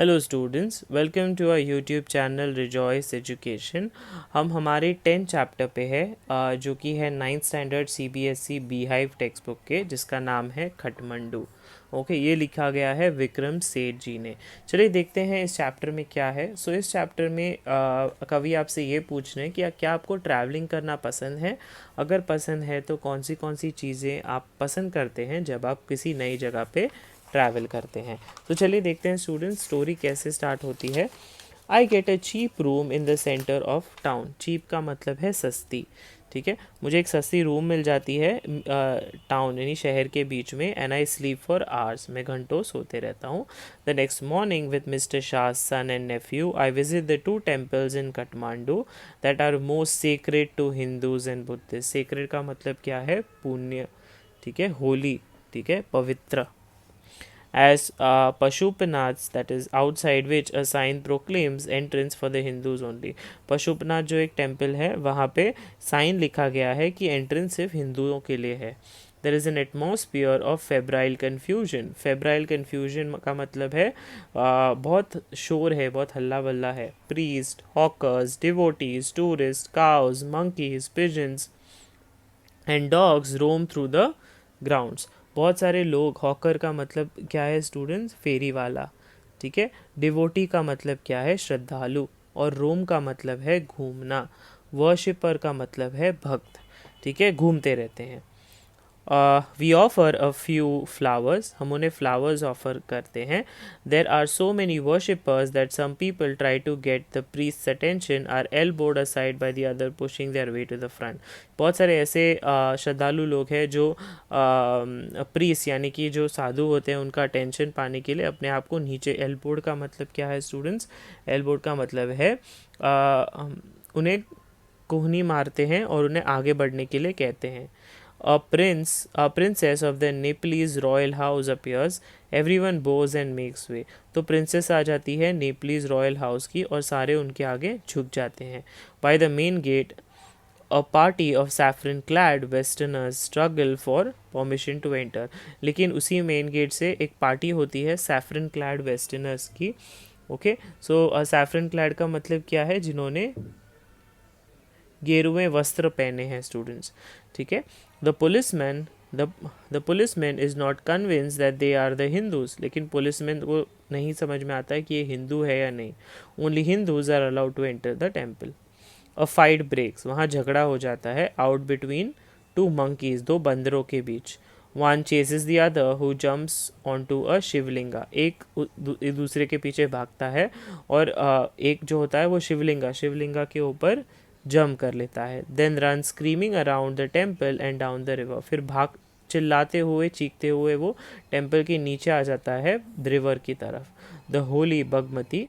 Hello students, welcome to our YouTube channel Rejoice Education. हम हमारे 10 chapter पे है जो कि है 9th standard CBSE beehive text book के, जिसका नाम है खटमंडू। ओके, ये लिखा गया है विक्रम सेठ जी ने। चलिए देखते हैं इस चैप्टर में क्या है। सो इस चैप्टर में कवि आपसे ये पूछ रहे हैं कि क्या आपको ट्रैवलिंग करना पसंद है। अगर पसंद है तो कौन सी चीज़ें आप पसंद करते हैं जब आप किसी नई जगह पे ट्रैवल करते हैं। तो चलिए देखते हैं स्टूडेंट्स, स्टोरी कैसे स्टार्ट होती है। I get a cheap room in the centre of town. Cheap का मतलब है सस्ती, ठीक है। मुझे एक सस्ती रूम मिल जाती है टाउन यानी शहर के बीच में। And I sleep for hours, मैं घंटों सोते रहता हूँ। The next morning with mister Shah son and nephew I visit the 2 temples in Kathmandu that are most sacred to Hindus and Buddhist. Sacred का मतलब क्या है? पुण्य, ठीक है, होली, ठीक है, पवित्र। As Pashupanath, that is outside which a sign proclaims entrance for the Hindus only. पशुपनाथ जो एक टेम्पल है, वहाँ पे साइन लिखा गया है कि एंट्रेंस सिर्फ हिंदुओं के लिए है. There is an atmosphere of febrile confusion. Febrile confusion का मतलब है बहुत शोर है, बहुत हल्ला बल्ला है. Priest, hawkers, devotees, tourists, cows, monkeys, pigeons and dogs roam through the grounds. बहुत सारे लोग, हॉकर का मतलब क्या है स्टूडेंट्स? फेरी वाला, ठीक है। डिवोटी का मतलब क्या है? श्रद्धालु। और रोम का मतलब है घूमना। वर्शिपर का मतलब है भक्त, ठीक है, घूमते रहते हैं। We offer a few flowers, हम उन्हें फ्लावर्स ऑफर करते हैं. There are so many worshippers that some people try to get the priest attention or elbowed aside by the other pushing their way to the front. बहुत सारे ऐसे श्रद्धालु लोग हैं जो प्रीस्ट यानी कि जो साधु होते हैं उनका अटेंशन पाने के लिए अपने आप को नीचे, एल्बोड का मतलब क्या है स्टूडेंट्स? एल्बोड का मतलब है उन्हें कोहनी मारते हैं और उन्हें आगे बढ़ने के लिए कहते हैं. A princess of the Nepalese royal house appears. Everyone bows and makes way. तो प्रिंसेस आ जाती है नेपलीज रॉयल हाउस की और सारे उनके आगे झुक जाते हैं. By the main gate, a party of saffron clad westerners struggle for permission to enter. लेकिन उसी मेन गेट से एक पार्टी होती है सैफरन क्लैड वेस्टर्नर्स की. ओके, सो सैफरन क्लैड का मतलब क्या है? जिन्होंने गेरुए वस्त्र पहने हैं स्टूडेंट्स, ठीक है. The policeman the policeman is not convince that they are the Hindus. लेकिन पुलिसमैन को नहीं समझ में आता है कि ये हिंदू है या नहीं. Only Hindus are allowed to enter the temple. A fight breaks, वहाँ झगड़ा हो जाता है. आउट बिटवीन 2 monkeys, 2 बंदरों के बीच. One chases the other who jumps on to a shivalinga. एक दूसरे के पीछे भागता है और एक जो होता है वो शिवलिंगा के ऊपर जम कर लेता है. Then run screaming around the temple and down the river. फिर भाग चिल्लाते हुए चीखते हुए वो टेम्पल के नीचे आ जाता है रिवर की तरफ. The holy Bagmati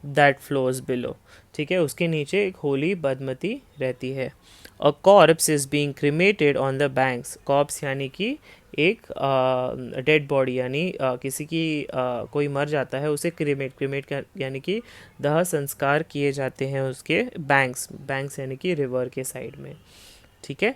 that flows below, ठीक है, उसके नीचे एक होली बदमती रहती है. A corpse is being cremated on the banks. Corpse यानी कि एक डेड बॉडी, यानी किसी की कोई मर जाता है उसे क्रिमेट यानी कि दाह संस्कार किए जाते हैं उसके बैंक्स यानी कि रिवर के साइड में, ठीक है.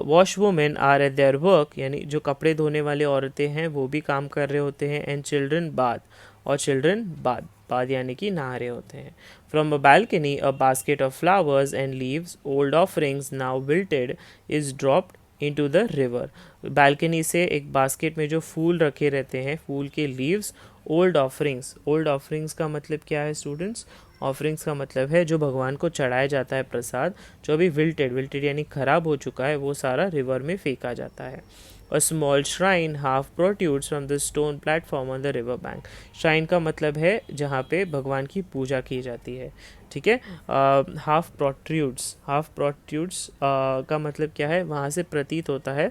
Wash women are at their work, यानी जो कपड़े धोने वाले औरतें हैं वो भी काम कर रहे होते हैं. एंड चिल्ड्रन बाथ, और चिल्ड्रन बाथ यानी कि नहा रहे होते हैं. From a balcony a basket of flowers and leaves old offerings now wilted is dropped into the river. Balcony से एक बास्केट में जो फूल रखे रहते हैं, फूल के लीव्स, ओल्ड ऑफरिंग्स का मतलब क्या है स्टूडेंट्स? ऑफरिंग्स का मतलब है जो भगवान को चढ़ाया जाता है प्रसाद, जो अभी विल्टेड यानी ख़राब हो चुका है, वो सारा रिवर में फेंका जाता है. A small shrine half protrudes from the stone platform on the river bank. Shrine का मतलब है जहाँ पे भगवान की पूजा की जाती है, ठीक है. हाफ प्रोट्यूड्स का मतलब क्या है? वहाँ से प्रतीत होता है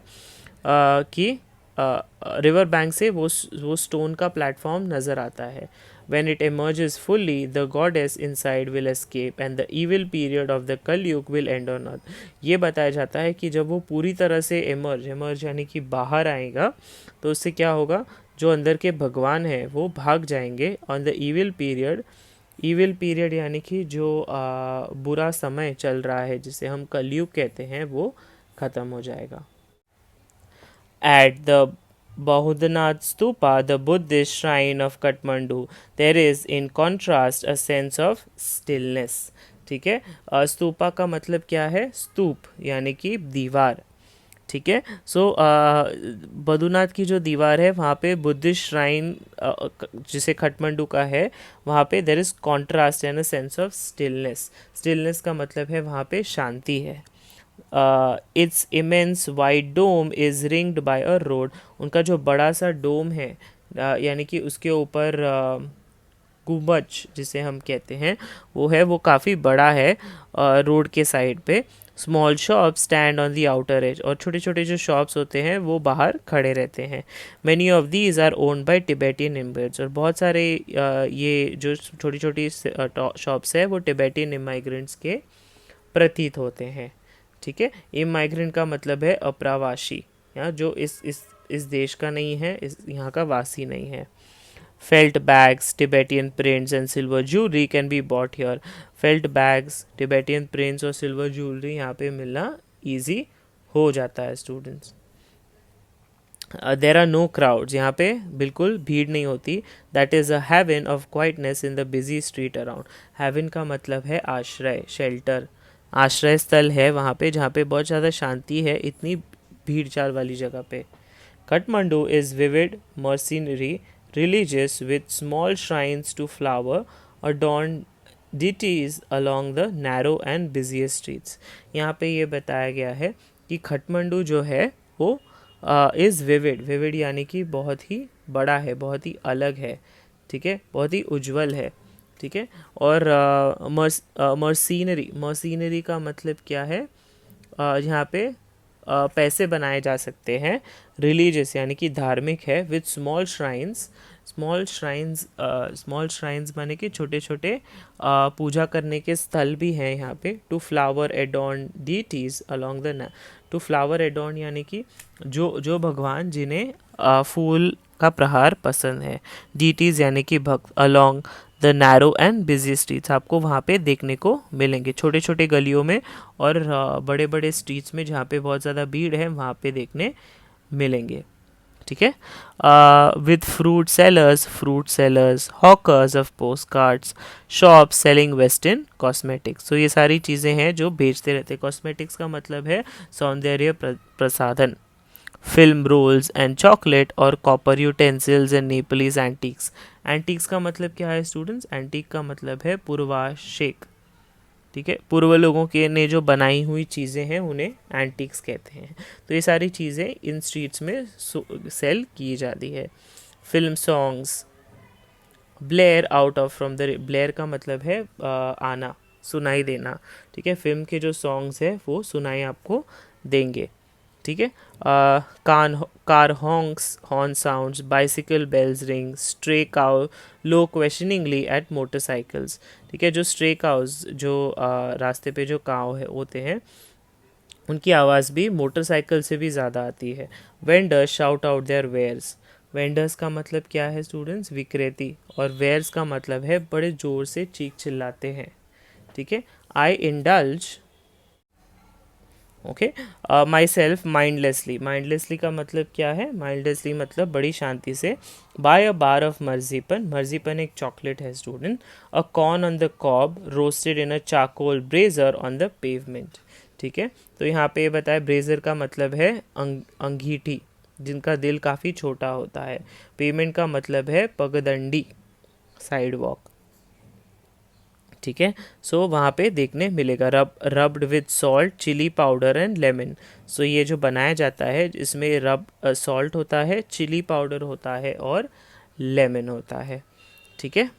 कि रिवर बैंक से वो स्टोन का प्लेटफॉर्म नज़र आता है. When it emerges fully, the goddess inside will escape and the evil period of the Kalyug will end on earth. ये बताया जाता है कि जब वो पूरी तरह से emerge यानी कि बाहर आएगा तो उससे क्या होगा? जो अंदर के भगवान हैं वो भाग जाएंगे. on the evil period यानी कि जो बुरा समय चल रहा है जिसे हम कलयुग कहते हैं वो ख़त्म हो जाएगा. At the Bahudanath Stupa, the Buddhist shrine of Kathmandu, there is in contrast a sense of stillness. ठीक है, स्तूपा का मतलब क्या है? स्तूप यानी कि दीवार। ठीक है, सो बद्रीनाथ की जो दीवार है वहाँ पे बुद्धिस्ट श्राइन जिसे खटमंडू का है, वहाँ पे there is contrast and a sense of stillness. Stillness का मतलब है वहाँ पे शांति है। Its immense wide dome is ringed by a road, उनका जो बड़ा सा डोम है यानी कि उसके ऊपर गुंबज जिसे हम कहते हैं वो है, वो काफ़ी बड़ा है रोड के साइड पे। Small shop stand on the outer as, और छोटे छोटे जो शॉप्स होते हैं वो बाहर खड़े रहते हैं। Many of these are owned by Tibetan immigrants, और बहुत सारे ये जो छोटी छोटी शॉप्स है वो टिबेटियन इमिग्रेंट्स के प्रतीत होते हैं। ठीक है, इमाइग्रेंट का मतलब है अप्रवासी, या जो इस देश का नहीं है, इस यहाँ का वासी नहीं है। Felt bags, Tibetan prints and silver jewelry can be bought here. Felt bags, Tibetan prints और silver jewelry यहाँ पे मिलना easy हो जाता है students. There are no crowds, यहाँ पे बिल्कुल भीड़ नहीं होती। That is a haven of quietness in the busy street around. Haven का मतलब है आश्रय, शेल्टर, आश्रय स्थल है वहाँ पे जहाँ पे बहुत ज़्यादा शांति है इतनी भीड़ चाल वाली जगह पे। Kathmandu is vivid, mercenary, religious, with small shrines to flower adorned deities along the narrow and busiest streets. यहाँ पे ये बताया गया है कि खटमंडू जो है वो इज़ विविड, विविड यानी कि बहुत ही बड़ा है, बहुत ही अलग है। ठीक है, बहुत ही उज्जवल है। ठीक है, और मर्सीनरी, मर्सीनरी का मतलब क्या है? यहाँ पे पैसे बनाए जा सकते हैं। रिलीजियस यानी कि धार्मिक है। With small shrines, small shrines माने कि छोटे छोटे पूजा करने के स्थल भी हैं यहाँ पे। Two flower adorn deities along the, two flower adorn यानी कि जो भगवान जिन्हें फूल का प्रहार पसंद है। डीटीज यानी कि भक्त। Along the narrow and busy streets, आपको वहाँ पे देखने को मिलेंगे छोटे छोटे गलियों में और बड़े बड़े स्ट्रीट्स में जहाँ पे बहुत ज़्यादा भीड़ है वहाँ पे देखने मिलेंगे। ठीक है, with fruit sellers, hawkers of post cards, shop selling western cosmetics. तो ये सारी चीज़ें हैं जो बेचते रहते हैं। कॉस्मेटिक्स का मतलब है सौंदर्य प्रसाधन। फिल्म रोल्स एंड चॉकलेट और copper utensils and Nepalese antiques. Antiques का मतलब क्या है स्टूडेंट्स? एंटीक का मतलब है पूर्वाशेक। ठीक है, पूर्व लोगों के ने जो बनाई हुई चीज़ें हैं उन्हें एंटीक्स कहते हैं। तो ये सारी चीज़ें इन स्ट्रीट्स में सेल की जाती है। Film songs, Blair out of from the, Blair का मतलब है आना, सुनाई देना। ठीक है, फिल्म के जो सॉन्ग्स है वो सुनाई आपको देंगे। ठीक है, car honks, horn sounds, bicycle bells ring, stray cow low questioningly at motorcycles. ठीक है, जो स्ट्रे काउज जो रास्ते पे जो काव है होते हैं उनकी आवाज़ भी मोटरसाइकिल से भी ज़्यादा आती है। Vendors shout out their wares. Vendors का मतलब क्या है स्टूडेंट्स? विक्रेती। और वेयर्स का मतलब है बड़े ज़ोर से चीख चिल्लाते हैं। ठीक है, I indulge, okay, my self mindlessly. Mindlessly का मतलब क्या है? माइंडलेसली मतलब बड़ी शांति से। बाय अ बार ऑफ मर्जीपन, मर्जीपन एक चॉकलेट है student. A corn on the cob roasted in a charcoal brazier on the pavement. ठीक है, तो यहाँ पे बताया ब्रेजर का मतलब है अंगीठी जिनका दिल काफ़ी छोटा होता है। पेमेंट का मतलब है पगडंडी, साइड वॉक। ठीक है, सो वहाँ पे देखने मिलेगा। Rubbed with salt, chilli powder and lemon. So ये जो बनाया जाता है इसमें सॉल्ट होता है, चिली पाउडर होता है और लेमन होता है। ठीक है,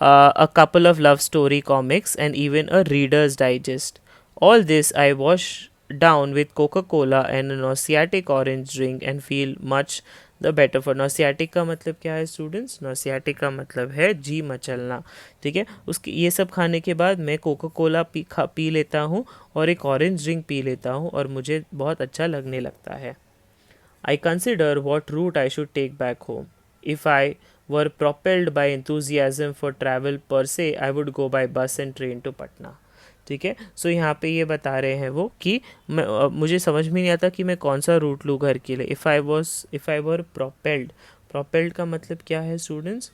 a couple of love story comics and even a reader's digest. All this I wash down with Coca-Cola and an Asiatic orange drink and feel much the better for. नौसियाटिक का मतलब क्या है स्टूडेंट्स? नौसियाटिक का मतलब है जी मचलना। ठीक है, उसकी ये सब खाने के बाद मैं कोका कोला पी लेता हूँ और एक ऑरेंज ड्रिंक पी लेता हूँ और मुझे बहुत अच्छा लगने लगता है। I consider what route I should take back home. If I were propelled by enthusiasm for travel per se, I would go by bus and train to Patna. ठीक है। सो यहाँ पे ये बता रहे हैं वो कि मुझे समझ में नहीं आता कि मैं कौन सा रूट लूँ घर के लिए। If I were propelled, propelled का मतलब क्या है स्टूडेंट्स?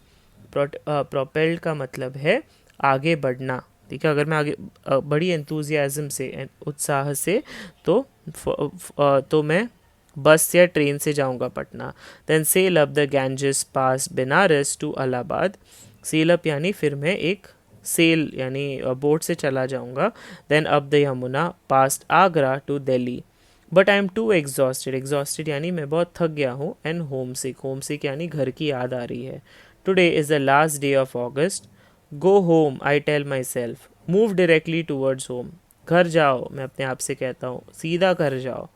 प्रोपेल्ड का मतलब है आगे बढ़ना, ठीक है। अगर मैं आगे बड़ी एंथुजियाज्म से, उत्साह से, तो तो मैं बस या ट्रेन से जाऊंगा Patna. Then sail up the Ganges past Banaras to Allahabad. Sail up यानी फिर मैं एक सेल यानी बोट से चला जाऊंगा। Then up the Yamuna past Agra to Delhi. But I am too exhausted, exhausted यानी मैं बहुत थक गया हूँ। And homesick, homesick यानी घर की याद आ रही है। Today is the last day of August. Go home I tell myself, move directly towards home. घर जाओ, मैं अपने आप से कहता हूँ, सीधा घर जाओ।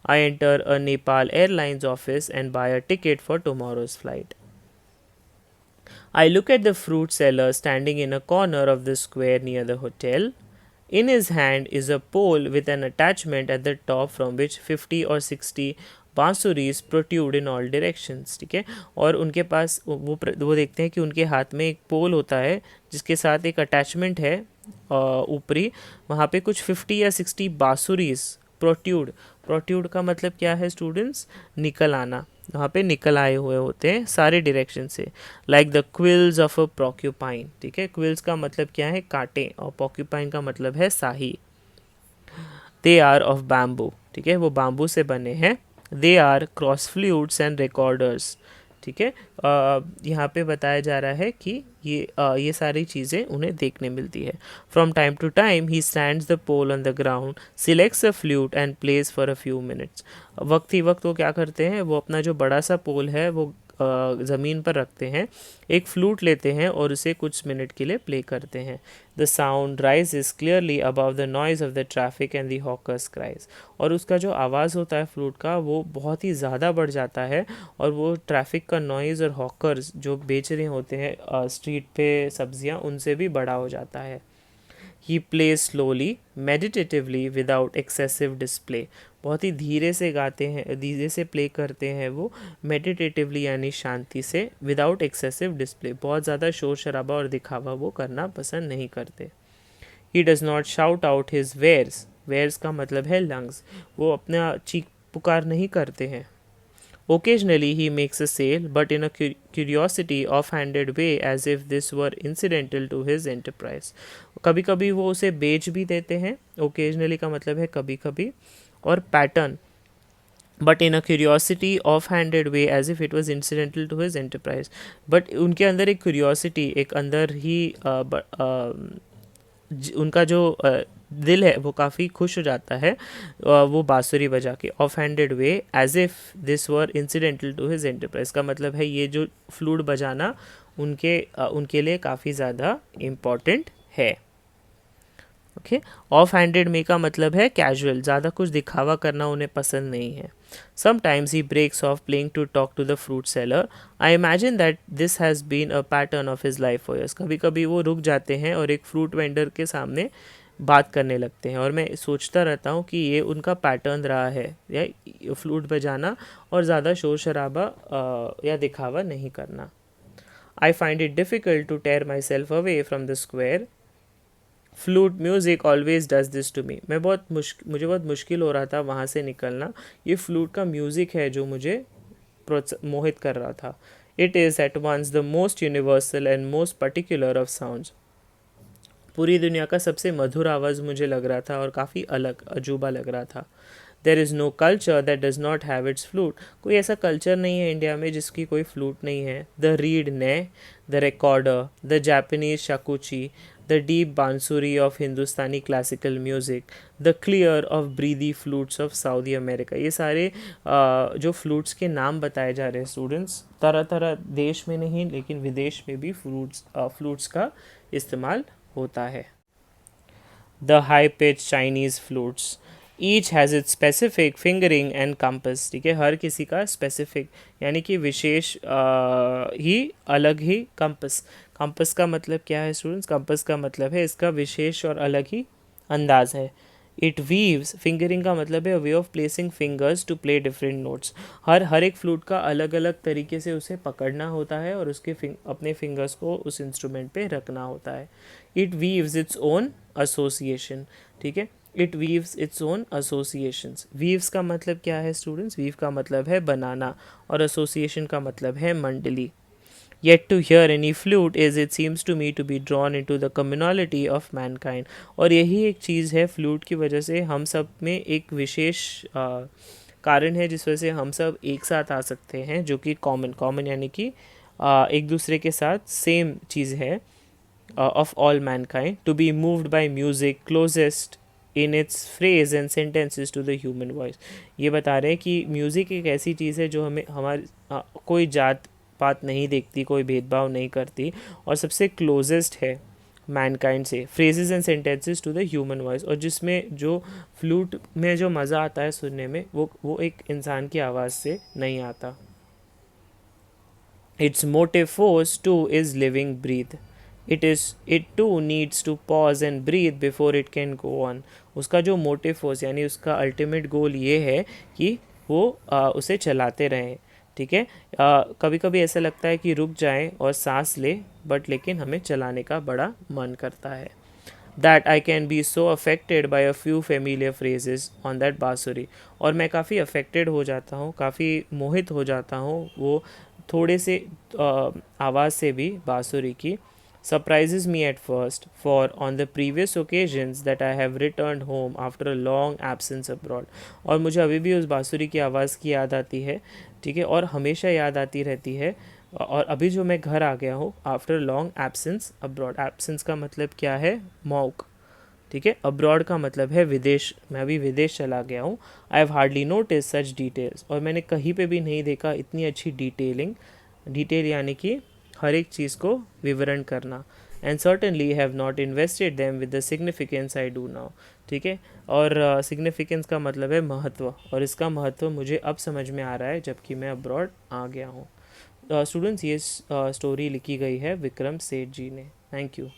I enter a Nepal Airlines office and buy a ticket for tomorrow's flight. I look at the fruit seller standing in a corner of the square near the hotel. In his hand is a pole with an attachment at the top from which 50 or 60 bansuris protrude in all directions, ठीक है। और उनके पास वो देखते हैं कि उनके हाथ में एक पोल होता है जिसके साथ एक अटैचमेंट है ऊपरी। वहाँ पे कुछ 50 या 60 बांसुरीज प्रोट्यूड, प्रोट्यूड का मतलब क्या है स्टूडेंट्स? निकल आना। वहाँ पे निकल आए हुए होते हैं सारे डायरेक्शन से। Like the quills of a porcupine, ठीक है। क्विल्स का मतलब क्या है? कांटे, और पोक्यूपाइन का मतलब है शाही। दे आर ऑफ बैम्बू, ठीक है, वो बाम्बू से बने हैं। They are cross flutes and recorders, ठीक है। यहाँ पे बताया जा रहा है कि ये सारी चीज़ें उन्हें देखने मिलती है। From time to time he stands the pole on the ground, selects a flute and plays for a few minutes. वक्त ही वक्त वो क्या करते हैं, वो अपना जो बड़ा सा पोल है वो ज़मीन पर रखते हैं, एक फ्लूट लेते हैं और उसे कुछ मिनट के लिए प्ले करते हैं। The sound rises clearly above the noise of the traffic and the hawkers cries. और उसका जो आवाज़ होता है फ्लूट का वो बहुत ही ज़्यादा बढ़ जाता है, और वो ट्रैफिक का नॉइज़ और हॉकर्स जो बेच रहे होते हैं स्ट्रीट पे सब्जियां, उनसे भी बड़ा हो जाता है। He plays slowly meditatively without excessive display. बहुत ही धीरे से गाते हैं, धीरे से प्ले करते हैं वो, मेडिटेटिवली यानी शांति से, विदाउट एक्सेसिव डिस्प्ले, बहुत ज़्यादा शोर शराबा और दिखावा वो करना पसंद नहीं करते। He does not shout out his wares, wares का मतलब है लंग्स, वो अपना चीख पुकार नहीं करते हैं। Occasionally he makes a sale, but in a curiosity off-handed way, as if this were incidental to his enterprise. कभी कभी वो उसे बेच भी देते हैं, ओकेजनली का मतलब है कभी कभी, और pattern, but in a curiosity of handed way as if it was incidental to his enterprise. But उनके अंदर एक क्यूरियोसिटी, एक अंदर ही उनका जो दिल है वो काफ़ी खुश हो जाता है वो बांसुरी बजा के, off handed way as if this were incidental to his enterprise का मतलब है ये जो फ्लूट बजाना उनके लिए काफ़ी ज़्यादा इम्पॉर्टेंट है। ओके, ऑफ हैंडेड में का मतलब है कैजुअल, ज़्यादा कुछ दिखावा करना उन्हें पसंद नहीं है। Sometimes he breaks off playing to talk to the fruit seller. I imagine that this has been a pattern of his life for years. कभी कभी वो रुक जाते हैं और एक फ्रूट वेंडर के सामने बात करने लगते हैं, और मैं सोचता रहता हूँ कि ये उनका पैटर्न रहा है, या फ्लूट बजाना और ज़्यादा शोर शराबा या दिखावा नहीं करना। I find it difficult to tear myself away from the square. Flute music always does this to me. मुझे बहुत मुश्किल हो रहा था वहाँ से निकलना। ये फ्लूट का म्यूज़िक है जो मुझे मोहित कर रहा था। It is at once the most universal and most particular of sounds. पूरी दुनिया का सबसे मधुर आवाज़ मुझे लग रहा था और काफ़ी अलग अजूबा लग रहा था। There is no culture that does not have its flute. कोई ऐसा कल्चर नहीं है इंडिया में जिसकी कोई फ्लूट नहीं है। The reed ney, the recorder, the Japanese shakuhachi, the deep bansuri of Hindustani classical music, the clear of breathy flutes of South America. ये सारे जो फ्लूट्स के नाम बताए जा रहे हैं स्टूडेंट्स, तरह तरह देश में नहीं लेकिन विदेश में भी फ्लूट्स का इस्तेमाल होता है। The high pitch Chinese flutes, each has its specific fingering and compass, ठीक है। हर किसी का स्पेसिफिक यानी कि विशेष ही अलग ही कंपस। कंपस का मतलब क्या है स्टूडेंट्स? कंपस का मतलब है इसका विशेष और अलग ही अंदाज है। इट वीव्स, फिंगरिंग का मतलब है way of placing fingers to play different notes. हर एक फ्लूट का अलग अलग तरीके से उसे पकड़ना होता है और उसके अपने फिंगर्स को उस इंस्ट्रूमेंट पे रखना होता है। It weaves its own association, ठीक है। It weaves its own associations. Weaves का मतलब क्या है स्टूडेंट्स? वीव का मतलब है बनाना और एसोसिएशन का मतलब है मंडली। Yet to hear any flute is, it seems to me, to be drawn into the communality of mankind। और यही एक चीज़ है फ्लूट की वजह से हम सब में एक विशेष कारण है जिस वजह से हम सब एक साथ आ सकते हैं, जो कि कॉमन यानी कि एक दूसरे के साथ सेम चीज़ है, of all mankind, to be moved by music closest in its phrase and sentences to the human voice। ये बता रहे हैं कि म्यूज़िक एक ऐसी चीज़ है जो हमें हमारी कोई जात पात नहीं देखती, कोई भेदभाव नहीं करती और सबसे क्लोजेस्ट है मैनकाइंड से, phrases and sentences to the human voice. और जिसमें जो फ्लूट में जो मज़ा आता है सुनने में, वो एक इंसान की आवाज़ से नहीं आता। Its motive force too is living breathe। It too needs to pause and breathe before it can go on। उसका जो मोटिव फोर्स यानी उसका अल्टीमेट गोल ये है कि वो उसे चलाते रहें, ठीक है। कभी कभी ऐसा लगता है कि रुक जाएं और सांस ले, बट लेकिन हमें चलाने का बड़ा मन करता है। That I can be so affected by a few familiar phrases on that बाँसुरी। और मैं काफ़ी अफेक्टेड हो जाता हूँ, काफ़ी मोहित हो जाता हूँ वो थोड़े से आवाज़ से भी बाँसुरी की। surprises me at first, for on the previous occasions that I have returned home after a long absence abroad। और मुझे अभी भी उस बाँसुरी की आवाज़ की याद आती है, ठीक है, और हमेशा याद आती रहती है। और अभी जो मैं घर आ गया हूँ after long absence abroad. Absence का मतलब क्या है? मौक, ठीक है। अब्रॉड का मतलब है विदेश, मैं अभी विदेश चला गया हूँ। I have hardly notice such details, और मैंने कहीं पे भी नहीं देखा इतनी अच्छी डिटेल यानी कि हर एक चीज़ को विवरण करना। And certainly have not invested them with the significance I do now, ठीक है। और सिग्निफिकेंस का मतलब है महत्व, और इसका महत्व मुझे अब समझ में आ रहा है जबकि मैं अब्रॉड आ गया हूँ। स्टूडेंट्स, ये स्टोरी लिखी गई है विक्रम सेठ जी ने। Thank you.